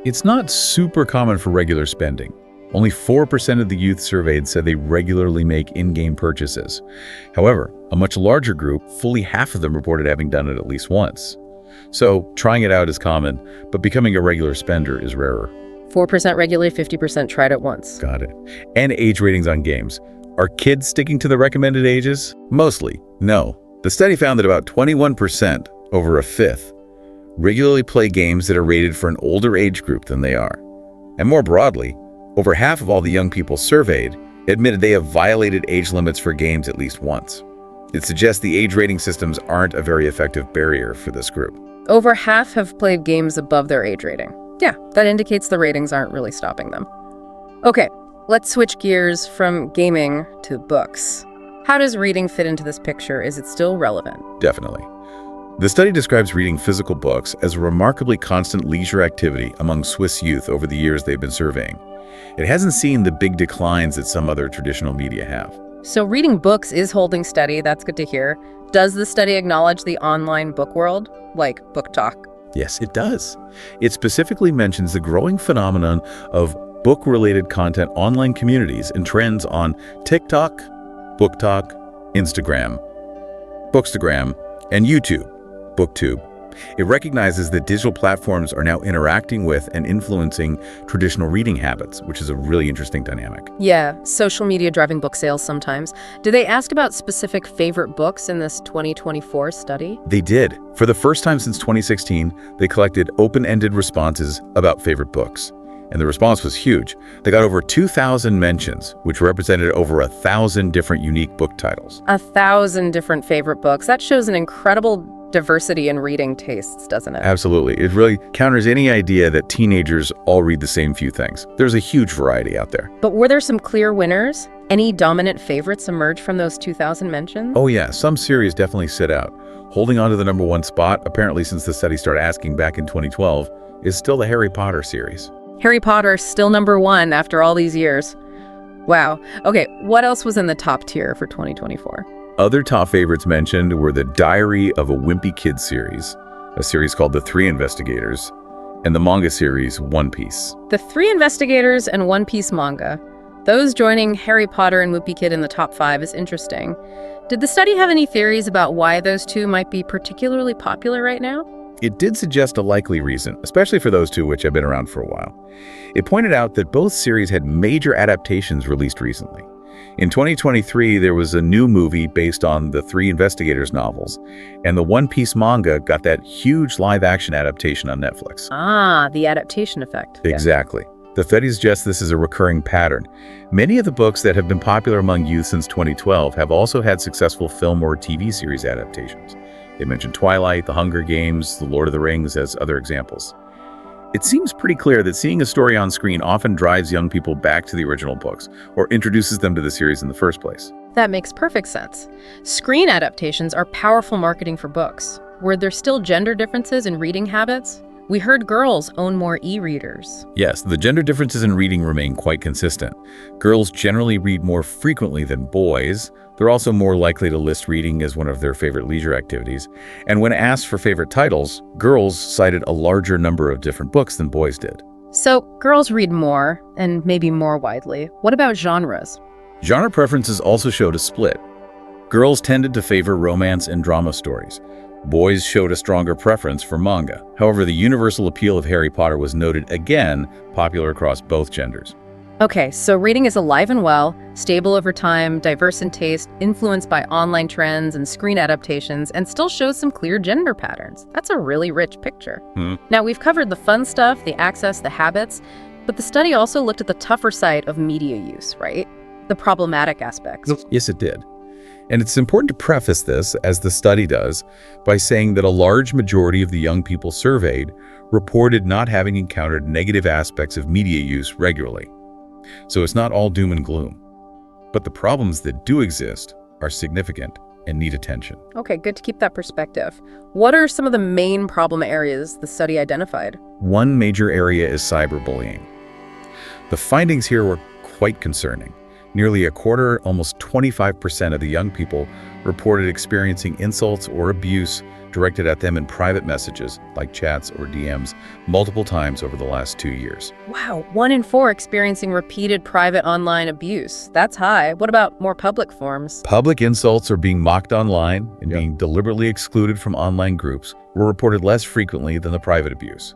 It's not super common for regular spending. Only 4% of the youth surveyed said they regularly make in-game purchases. However, a much larger group, fully half of them reported having done it at least once. So trying it out is common, but becoming a regular spender is rarer. 4% regularly, 50% tried it once. Got it. And age ratings on games. Are kids sticking to the recommended ages? Mostly, no. The study found that about 21%, over a fifth, regularly play games that are rated for an older age group than they are. And more broadly, over half of all the young people surveyed admitted they have violated age limits for games at least once. It suggests the age rating systems aren't a very effective barrier for this group. Over half have played games above their age rating. Yeah, that indicates the ratings aren't really stopping them. Okay, let's switch gears from gaming to books. How does reading fit into this picture? Is it still relevant? Definitely. The study describes reading physical books as a remarkably constant leisure activity among Swiss youth over the years they've been surveying. It hasn't seen the big declines that some other traditional media have. So reading books is holding steady. That's good to hear. Does the study acknowledge the online book world, like book talk? Yes, it does. It specifically mentions the growing phenomenon of book-related content online communities and trends on TikTok, BookTok, Instagram, Bookstagram, and YouTube, BookTube. It recognizes that digital platforms are now interacting with and influencing traditional reading habits, which is a really interesting dynamic. Yeah, social media driving book sales sometimes. Do they ask about specific favorite books in this 2024 study? They did. For the first time since 2016, they collected open-ended responses about favorite books. And the response was huge. They got over 2,000 mentions, which represented over 1,000 different unique book titles. 1,000 different favorite books. That shows an incredible diversity in reading tastes, doesn't it? Absolutely. It really counters any idea that teenagers all read the same few things. There's a huge variety out there. But were there some clear winners? Any dominant favorites emerge from those 2,000 mentions? Oh yeah, some series definitely stood out. Holding on to the #1 spot, apparently since the study started asking back in 2012, is still the Harry Potter series. Harry Potter still #1 after all these years. Wow. Okay, what else was in the top tier for 2024? Other top favorites mentioned were the Diary of a Wimpy Kid series, a series called The Three Investigators, and the manga series One Piece. The Three Investigators and One Piece manga. Those joining Harry Potter and Wimpy Kid in the top 5 is interesting. Did the study have any theories about why those two might be particularly popular right now? It did suggest a likely reason, especially for those two which have been around for a while. It pointed out that both series had major adaptations released recently. In 2023, there was a new movie based on the Three Investigators novels, and the One Piece manga got that huge live-action adaptation on Netflix. Ah, the adaptation effect. Exactly. The study suggests this is a recurring pattern. Many of the books that have been popular among youth since 2012 have also had successful film or TV series adaptations. They mentioned Twilight, The Hunger Games, The Lord of the Rings as other examples. It seems pretty clear that seeing a story on screen often drives young people back to the original books, or introduces them to the series in the first place. That makes perfect sense. Screen adaptations are powerful marketing for books. Were there still gender differences in reading habits? We heard girls own more e-readers. Yes, the gender differences in reading remain quite consistent. Girls generally read more frequently than boys. They're also more likely to list reading as one of their favorite leisure activities. And when asked for favorite titles, girls cited a larger number of different books than boys did. So girls read more, and maybe more widely. What about genres? Genre preferences also showed a split. Girls tended to favor romance and drama stories. Boys showed a stronger preference for manga. However, the universal appeal of Harry Potter was noted again, popular across both genders. Okay, so reading is alive and well, stable over time, diverse in taste, influenced by online trends and screen adaptations, and still shows some clear gender patterns. That's a really rich picture. Now, we've covered the fun stuff, the access, the habits, but the study also looked at the tougher side of media use, right? The problematic aspects. Yes, it did. And it's important to preface this, as the study does, by saying that a large majority of the young people surveyed reported not having encountered negative aspects of media use regularly. So it's not all doom and gloom. But the problems that do exist are significant and need attention. Okay, good to keep that perspective. What are some of the main problem areas the study identified? One major area is cyberbullying. The findings here were quite concerning. Nearly a quarter, almost 25% of the young people reported experiencing insults or abuse directed at them in private messages, like chats or DMs, multiple times over the last 2 years. Wow, 1 in 4 experiencing repeated private online abuse. That's high. What about more public forms? Public insults or being mocked online and being deliberately excluded from online groups were reported less frequently than the private abuse.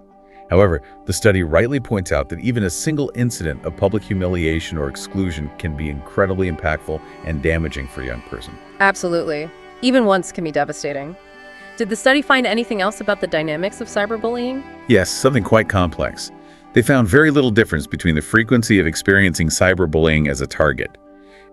However, the study rightly points out that even a single incident of public humiliation or exclusion can be incredibly impactful and damaging for a young person. Absolutely. Even once can be devastating. Did the study find anything else about the dynamics of cyberbullying? Yes, something quite complex. They found very little difference between the frequency of experiencing cyberbullying as a target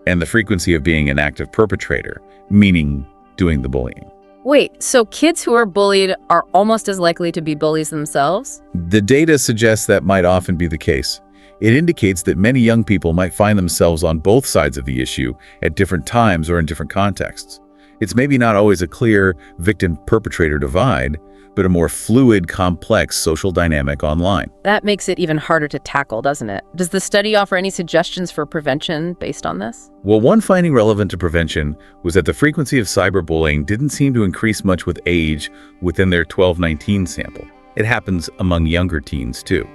and the frequency of being an active perpetrator, meaning doing the bullying. Wait, so kids who are bullied are almost as likely to be bullies themselves? The data suggests that might often be the case. It indicates that many young people might find themselves on both sides of the issue at different times or in different contexts. It's maybe not always a clear victim-perpetrator divide, but a more fluid, complex social dynamic online. That makes it even harder to tackle, doesn't it? Does the study offer any suggestions for prevention based on this? Well, one finding relevant to prevention was that the frequency of cyberbullying didn't seem to increase much with age within their 12-19 sample. It happens among younger teens, too.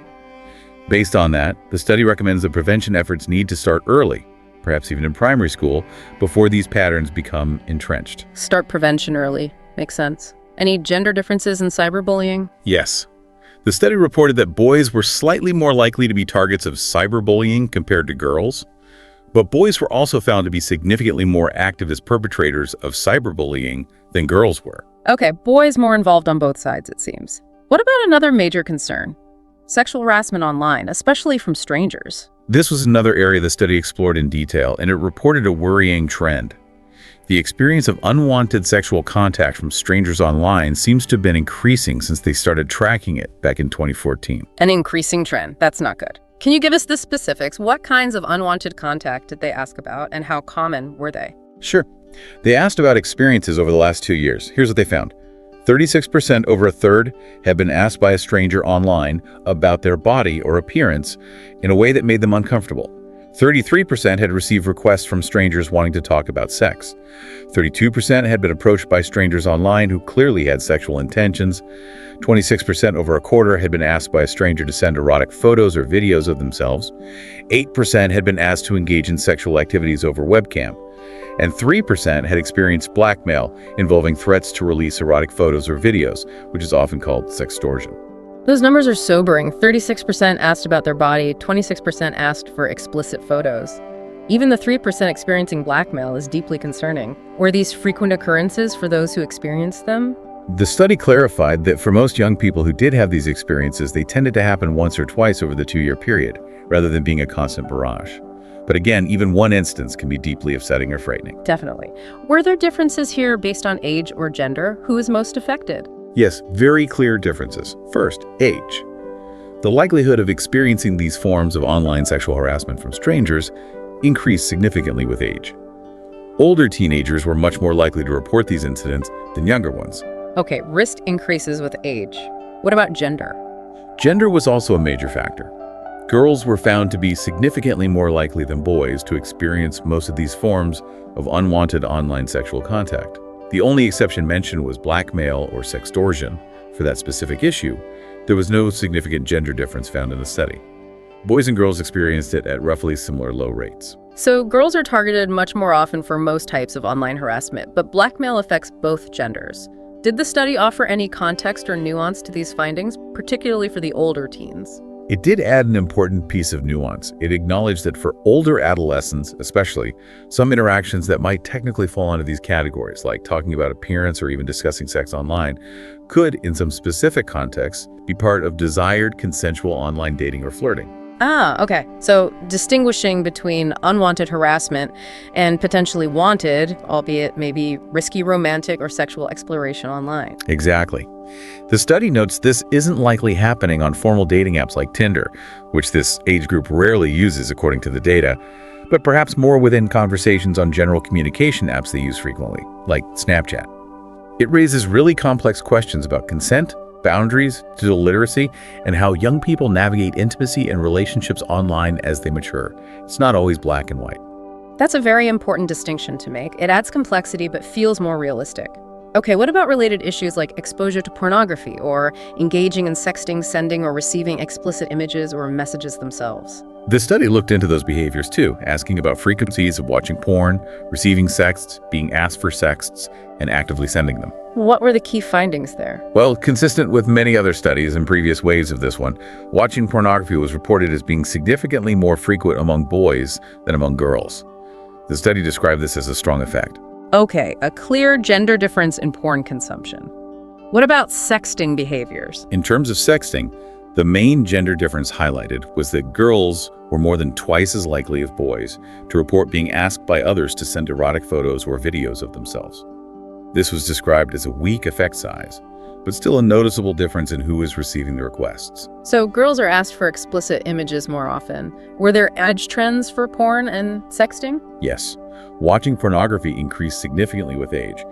Based on that, the study recommends that prevention efforts need to start early, perhaps even in primary school, before these patterns become entrenched. Start prevention early. Makes sense. Any gender differences in cyberbullying? Yes. The study reported that boys were slightly more likely to be targets of cyberbullying compared to girls, but boys were also found to be significantly more active as perpetrators of cyberbullying than girls were. Okay, boys more involved on both sides, it seems. What about another major concern? Sexual harassment online, especially from strangers. This was another area the study explored in detail, and it reported a worrying trend. The experience of unwanted sexual contact from strangers online seems to have been increasing since they started tracking it back in 2014. An increasing trend. That's not good. Can you give us the specifics? What kinds of unwanted contact did they ask about, and how common were they? Sure. They asked about experiences over the last 2 years. Here's what they found. 36%, over a third, have been asked by a stranger online about their body or appearance in a way that made them uncomfortable. 33% had received requests from strangers wanting to talk about sex. 32% had been approached by strangers online who clearly had sexual intentions. 26%, over a quarter, had been asked by a stranger to send erotic photos or videos of themselves. 8% had been asked to engage in sexual activities over webcam. And 3% had experienced blackmail involving threats to release erotic photos or videos, which is often called sextortion. Those numbers are sobering. 36% asked about their body, 26% asked for explicit photos. Even the 3% experiencing blackmail is deeply concerning. Were these frequent occurrences for those who experienced them? The study clarified that for most young people who did have these experiences, they tended to happen once or twice over the 2-year period, rather than being a constant barrage. But again, even one instance can be deeply upsetting or frightening. Definitely. Were there differences here based on age or gender? Who is most affected? Yes, very clear differences. First, age. The likelihood of experiencing these forms of online sexual harassment from strangers increased significantly with age. Older teenagers were much more likely to report these incidents than younger ones. Okay, risk increases with age. What about gender? Gender was also a major factor. Girls were found to be significantly more likely than boys to experience most of these forms of unwanted online sexual contact. The only exception mentioned was blackmail or sextortion. For that specific issue, there was no significant gender difference found in the study. Boys and girls experienced it at roughly similar low rates. So girls are targeted much more often for most types of online harassment, but blackmail affects both genders. Did the study offer any context or nuance to these findings, particularly for the older teens? It did add an important piece of nuance. It acknowledged that for older adolescents, especially, some interactions that might technically fall into these categories, like talking about appearance or even discussing sex online, could, in some specific contexts, be part of desired consensual online dating or flirting. Ah, okay. So distinguishing between unwanted harassment and potentially wanted, albeit maybe risky romantic or sexual exploration online. Exactly. The study notes this isn't likely happening on formal dating apps like Tinder, which this age group rarely uses according to the data, but perhaps more within conversations on general communication apps they use frequently, like Snapchat. It raises really complex questions about consent, boundaries, digital literacy, and how young people navigate intimacy and relationships online as they mature. It's not always black and white. That's a very important distinction to make. It adds complexity but feels more realistic. Okay, what about related issues like exposure to pornography or engaging in sexting, sending, or receiving explicit images or messages themselves? The study looked into those behaviors too, asking about frequencies of watching porn, receiving sexts, being asked for sexts, and actively sending them. What were the key findings there? Well, consistent with many other studies and previous waves of this one, watching pornography was reported as being significantly more frequent among boys than among girls. The study described this as a strong effect. Okay, a clear gender difference in porn consumption. What about sexting behaviors? In terms of sexting, the main gender difference highlighted was that girls were more than twice as likely as boys to report being asked by others to send erotic photos or videos of themselves. This was described as a weak effect size, but still a noticeable difference in who is receiving the requests. So girls are asked for explicit images more often. Were there edge trends for porn and sexting? Yes, watching pornography increased significantly with age,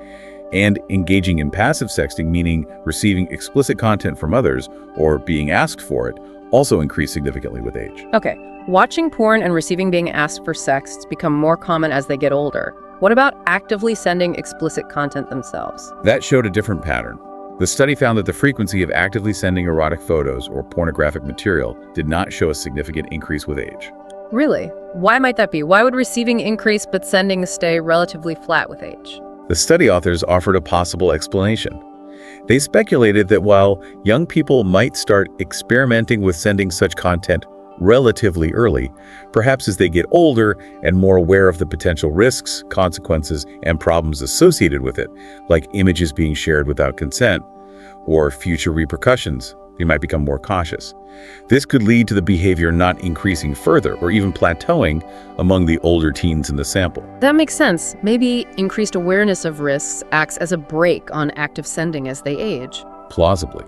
and engaging in passive sexting, meaning receiving explicit content from others or being asked for it, also increased significantly with age. Okay, watching porn and receiving being asked for sexts become more common as they get older. What about actively sending explicit content themselves? That showed a different pattern. The study found that the frequency of actively sending erotic photos or pornographic material did not show a significant increase with age. Really? Why might that be? Why would receiving increase but sending stay relatively flat with age? The study authors offered a possible explanation. They speculated that while young people might start experimenting with sending such content relatively early, perhaps as they get older and more aware of the potential risks, consequences, and problems associated with it, like images being shared without consent or future repercussions, they might become more cautious. This could lead to the behavior not increasing further or even plateauing among the older teens in the sample. That makes sense. Maybe increased awareness of risks acts as a brake on active sending as they age. Plausibly.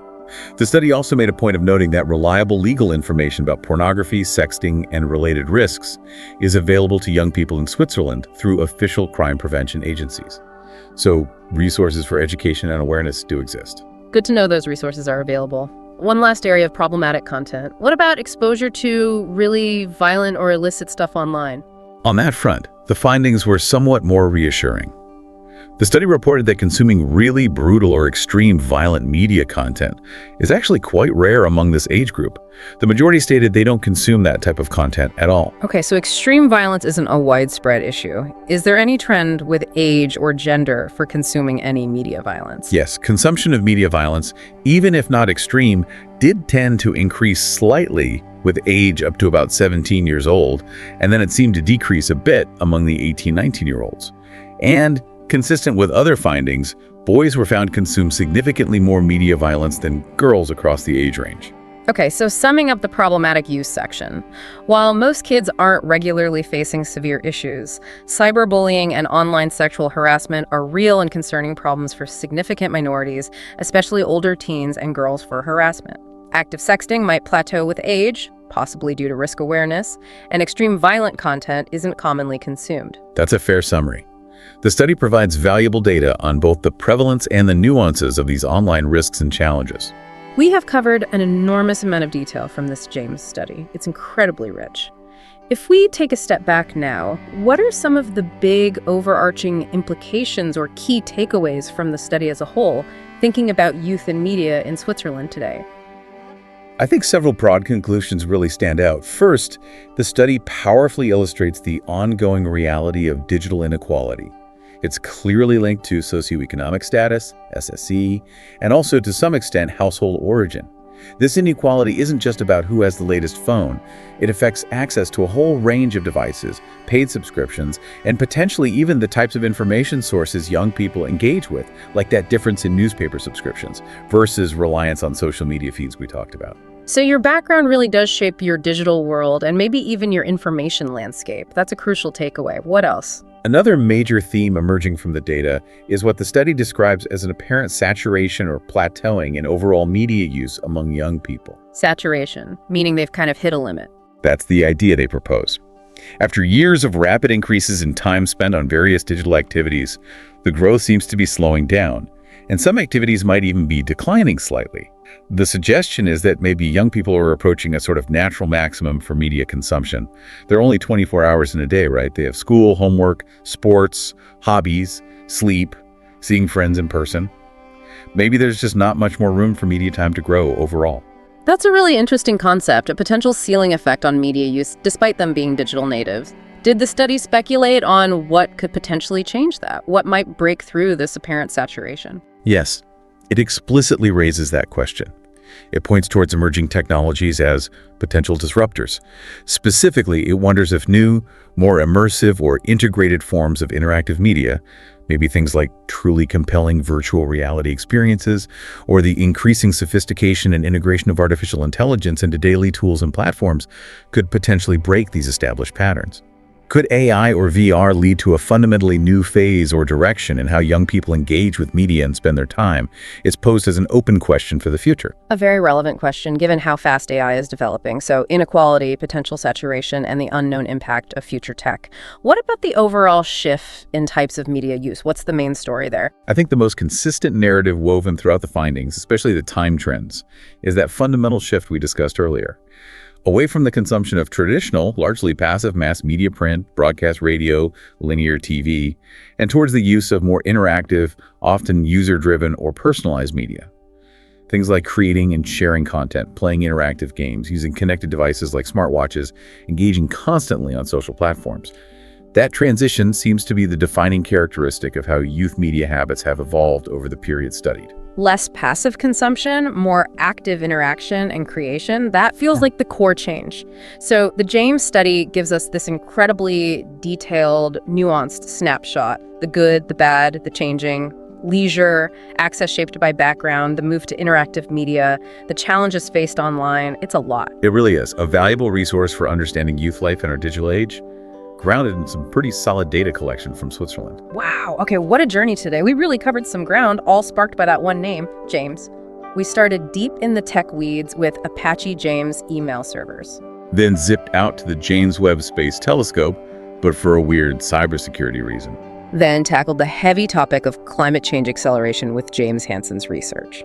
The study also made a point of noting that reliable legal information about pornography, sexting, and related risks is available to young people in Switzerland through official crime prevention agencies. So resources for education and awareness do exist. Good to know those resources are available. one last area of problematic content. What about exposure to really violent or illicit stuff online? On that front, the findings were somewhat more reassuring. The study reported that consuming really brutal or extreme violent media content is actually quite rare among this age group. The majority stated they don't consume that type of content at all. Okay, so extreme violence isn't a widespread issue. Is there any trend with age or gender for consuming any media violence? Yes, consumption of media violence, even if not extreme, did tend to increase slightly with age up to about 17 years old, and then it seemed to decrease a bit among the 18-19-year-olds. And consistent with other findings, boys were found to consume significantly more media violence than girls across the age range. Okay, so summing up the problematic use section. While most kids aren't regularly facing severe issues, cyberbullying and online sexual harassment are real and concerning problems for significant minorities, especially older teens and girls for harassment. Active sexting might plateau with age, possibly due to risk awareness, and extreme violent content isn't commonly consumed. That's a fair summary. The study provides valuable data on both the prevalence and the nuances of these online risks and challenges. We have covered an enormous amount of detail from this James study. It's incredibly rich. If we take a step back now, what are some of the big overarching implications or key takeaways from the study as a whole, thinking about youth and media in Switzerland today? I think several broad conclusions really stand out. First, the study powerfully illustrates the ongoing reality of digital inequality. It's clearly linked to socioeconomic status, SSE, and also to some extent household origin. This inequality isn't just about who has the latest phone. It affects access to a whole range of devices, paid subscriptions, and potentially even the types of information sources young people engage with, like that difference in newspaper subscriptions versus reliance on social media feeds we talked about. So your background really does shape your digital world and maybe even your information landscape. That's a crucial takeaway. What else? Another major theme emerging from the data is what the study describes as an apparent saturation or plateauing in overall media use among young people. Saturation, meaning they've kind of hit a limit. That's the idea they propose. After years of rapid increases in time spent on various digital activities, the growth seems to be slowing down, and some activities might even be declining slightly. The suggestion is that maybe young people are approaching a sort of natural maximum for media consumption. They're only 24 hours in a day, right? They have school, homework, sports, hobbies, sleep, seeing friends in person. Maybe there's just not much more room for media time to grow overall. That's a really interesting concept, a potential ceiling effect on media use, despite them being digital natives. Did the study speculate on what could potentially change that? What might break through this apparent saturation? Yes, it explicitly raises that question. It points towards emerging technologies as potential disruptors. Specifically, it wonders if new, more immersive or integrated forms of interactive media, maybe things like truly compelling virtual reality experiences, or the increasing sophistication and integration of artificial intelligence into daily tools and platforms, could potentially break these established patterns. Could AI or VR lead to a fundamentally new phase or direction in how young people engage with media and spend their time? It's posed as an open question for the future. A very relevant question, given how fast AI is developing. So inequality, potential saturation, and the unknown impact of future tech. What about the overall shift in types of media use? What's the main story there? I think the most consistent narrative woven throughout the findings, especially the time trends, is that fundamental shift we discussed earlier. Away from the consumption of traditional, largely passive mass media print, broadcast radio, linear TV, and towards the use of more interactive, often user-driven or personalized media. Things like creating and sharing content, playing interactive games, using connected devices like smartwatches, engaging constantly on social platforms. That transition seems to be the defining characteristic of how youth media habits have evolved over the period studied. Less passive consumption, more active interaction and creation, that feels like the core change. So the James study gives us this incredibly detailed, nuanced snapshot. The good, the bad, the changing, leisure, access shaped by background, the move to interactive media, the challenges faced online. It's a lot. It really is a valuable resource for understanding youth life in our digital age, grounded in some pretty solid data collection from Switzerland. Wow. Okay, what a journey today. We really covered some ground, all sparked by that one name, James. We started deep in the tech weeds with Apache James email servers. Then zipped out to the James Webb Space Telescope, but for a weird cybersecurity reason. Then tackled the heavy topic of climate change acceleration with James Hansen's research.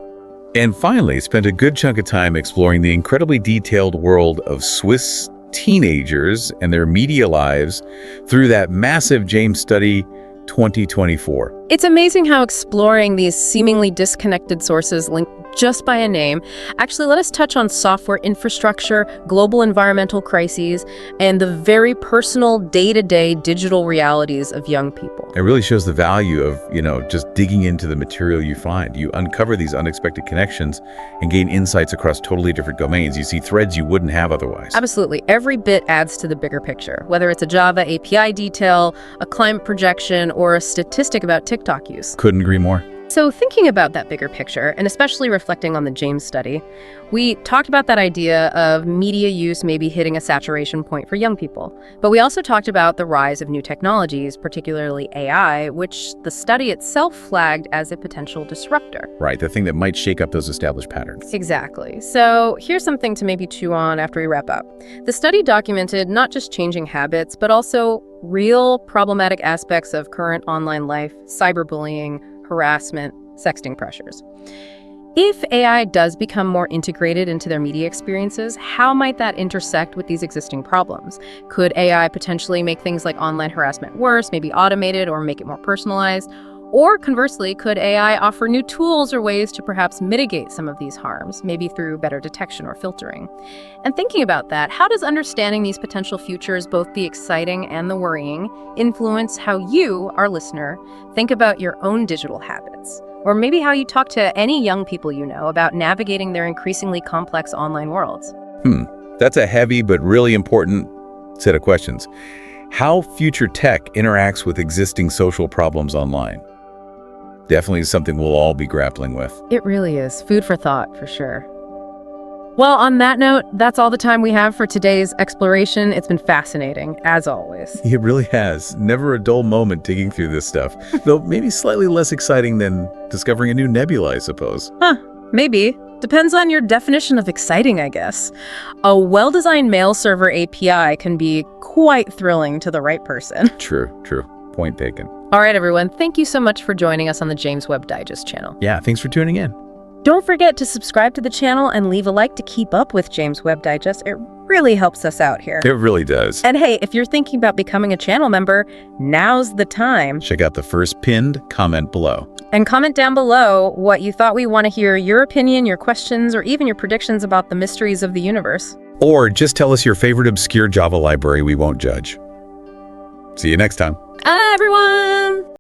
And finally, spent a good chunk of time exploring the incredibly detailed world of Swiss teenagers and their media lives through that massive James study 2024. It's amazing how exploring these seemingly disconnected sources linked just by a name actually let us touch on software infrastructure, global environmental crises, and the very personal day-to-day digital realities of young people. It really shows the value of, just digging into the material you find. You uncover these unexpected connections and gain insights across totally different domains. You see threads you wouldn't have otherwise. Absolutely. Every bit adds to the bigger picture, whether it's a Java API detail, a climate projection, or a statistic about TikTok use. Couldn't agree more. So thinking about that bigger picture, and especially reflecting on the James study, we talked about that idea of media use maybe hitting a saturation point for young people. But we also talked about the rise of new technologies, particularly AI, which the study itself flagged as a potential disruptor. Right, the thing that might shake up those established patterns. Exactly. So here's something to maybe chew on after we wrap up. The study documented not just changing habits, but also real problematic aspects of current online life, cyberbullying, harassment, sexting pressures. If AI does become more integrated into their media experiences, how might that intersect with these existing problems? Could AI potentially make things like online harassment worse, maybe automated or make it more personalized? Or conversely, could AI offer new tools or ways to perhaps mitigate some of these harms, maybe through better detection or filtering? And thinking about that, how does understanding these potential futures, both the exciting and the worrying, influence how you, our listener, think about your own digital habits? Or maybe how you talk to any young people you know about navigating their increasingly complex online worlds? That's a heavy but really important set of questions. How future tech interacts with existing social problems online. Definitely something we'll all be grappling with. It really is. Food for thought, for sure. Well, on that note, that's all the time we have for today's exploration. It's been fascinating, as always. It really has. Never a dull moment digging through this stuff. Though maybe slightly less exciting than discovering a new nebula, I suppose. Maybe. Depends on your definition of exciting, I guess. A well-designed mail server API can be quite thrilling to the right person. True. Point taken. All right, everyone. Thank you so much for joining us on the James Webb Digest channel. Yeah, thanks for tuning in. Don't forget to subscribe to the channel and leave a like to keep up with James Webb Digest. It really helps us out here. It really does. And hey, if you're thinking about becoming a channel member, now's the time. Check out the first pinned comment below. And comment down below what you thought. We want to hear your opinion, your questions, or even your predictions about the mysteries of the universe. Or just tell us your favorite obscure Java library we won't judge. See you next time. Everyone!